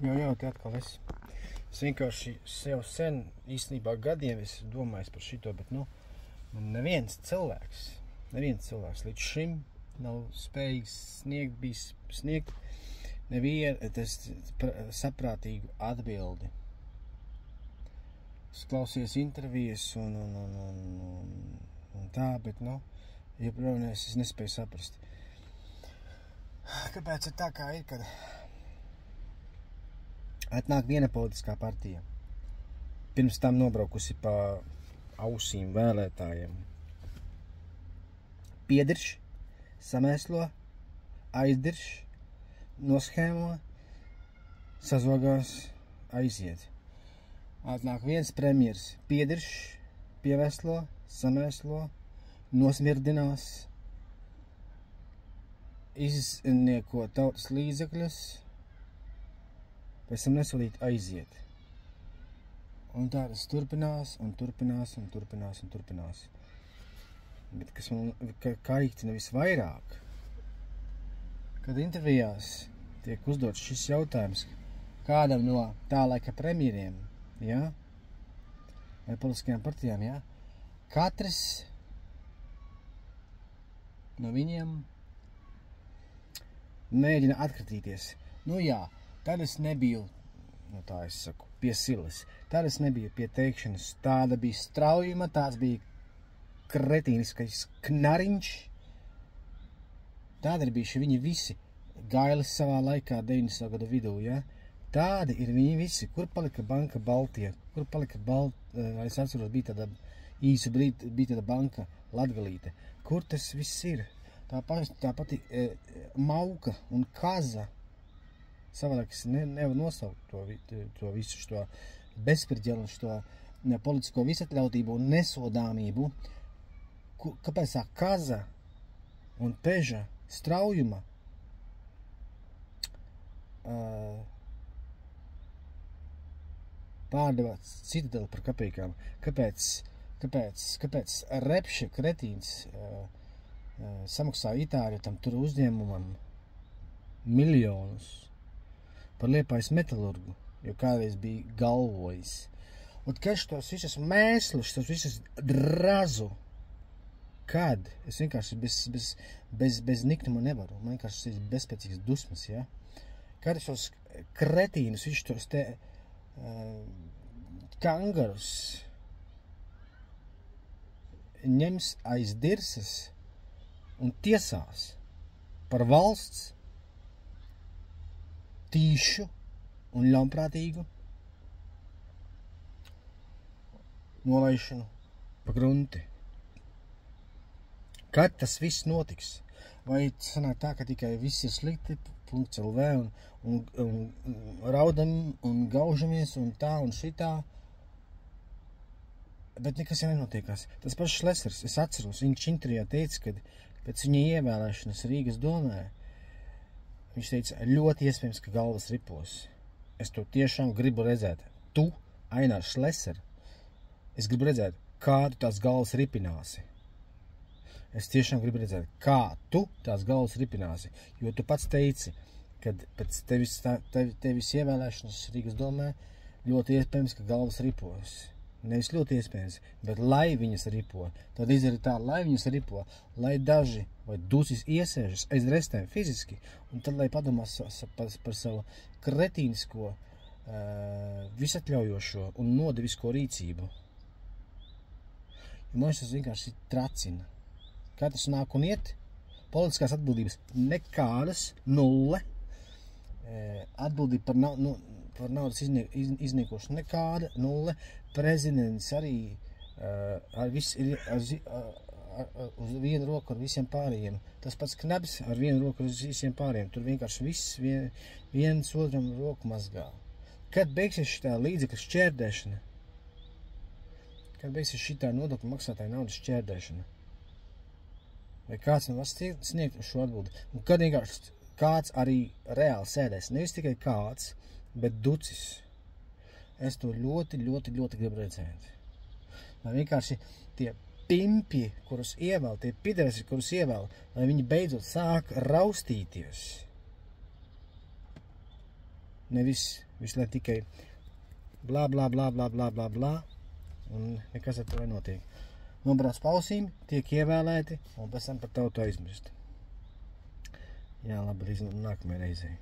Jā, te atkal es vienkārši sev sen, īstenībā gadiem es domāju par šito, bet, man neviens cilvēks līdz šim nav spējīgs sniegt saprātīgu atbildi. Es klausies intervijas un tā, bet, joprojām es nespēju saprast. Kāpēc ir tā, kā ir, kad atnāk viena politiskā partija, pirms tam nobraukusi pa ausīm vēlētājiem. Piedirš, samēslo, aizdirš, noshēmo, sazogās, aiziet. Atnāk viens premjers, piedirš, pieveslo, samēslo, nosmirdinās, iznieko tautas līdzekļus, pēc tam nesolīt aiziet. Un tā tas turpinās. Bet kas man kaiktina visvairāk, kad intervijās tiek uzdots šis jautājums kādam no tā laika premjeriem, vai politiskajām partijām, katrs no viņiem mēģina atkritīties. Tad es nebiju, tā es saku, pie silas. Tad es nebiju pie teikšanas. Tāda bija straujuma, tāds bija kretīniskais knariņš. Tādi ir bijuši viņi visi. Gailis savā laikā 90. gada vidū, Tādi ir viņi visi. Kur palika banka Baltija? Kur palika es atceros, bija tāda īsu brīdi, bija tāda banka Latgalīte. Kur tas viss ir? Tā pati Mauka un Kaza. Savādāk es nevaru nosaukt to visu šo bezpirģelu, šo politisko visatļautību un nesodāmību. Kāpēc tā Kaza un Peža straujuma pārdeva Citadeli par kapīkām? Kāpēc Repše kretīns samaksāja Itāļu tam tur uzņēmumam miljonus par Liepājas metalurgu, jo kādreiz bija galvojis. Un kas tos visas mēslus, tos visas drazu, kad es vienkārši bez niknuma nevaru, man vienkārši ir bezspēcīgas dusmas, Kad šos kretīnus, visus tos te kangarus ņems aiz dirsas un tiesās par valsts tīšu un ļaunprātīgu nolaišanu pa grunti. Kad tas viss notiks? Vai sanāk tā, ka tikai viss ir slikti, .lv un raudam un gaužamies un tā un šitā, bet nekas jau nenotiekās. Tas pašs Šlesers, es atceros, viņš intervijā teica, kad pēc viņa ievēlēšanas Rīgas domē, viņš teica, ļoti iespējams, ka galvas ripos. Es to tiešām gribu redzēt. Tu, Ainārs Šleser, es gribu redzēt, kā tu tās galvas ripināsi. Es tiešām gribu redzēt, kā tu tās galvas ripināsi. Jo tu pats teici, kad pēc tevis ievēlēšanas Rīgas domē ļoti iespējams, ka galvas ripos. Nevis ļoti iespējams, bet lai viņas ripo. Tad izdara tā, lai viņas ripo, lai daži vai dusis iesēžas aiz restēm fiziski, un tad lai padomās par savu kretīnisko, visatļaujošo un nodevisko rīcību. Jo man tas vienkārši tracina. Kā tas nāk un iet, politiskās atbildības nekādas, nulle, atbildība par naudas izniekošanu nekāda, nulle, prezidents arī uz vienu roku ar visiem pārējiem. Tas pats Knabs ar vienu roku uz visiem pārējiem. Tur vienkārši viss viens otram roku mazgā. Kad beigsies šitā līdzekļu šķērdēšana? Kad beigsies šitā nodokļu maksātāja naudas šķērdēšana? Vai kāds man var sniegt šo atbildi? Un kad vienkārši kāds arī reāli sēdēs, nevis tikai kāds, bet ducis. Es to ļoti gribu redzēt. Lai vienkārši tie pimpi, kurus ievēl, tie pideresi, kurus ievēl, lai viņi beidzot sāk raustīties. Nevis Visu lai tikai blā, blā, blā, blā, blā, blā, blā, un nekas ar to nenotiek. Nobrauc pausīm, tiek ievēlēti, un pēc tam par tautu aizmirst. Jā, labi, līdz nākamajai reizei.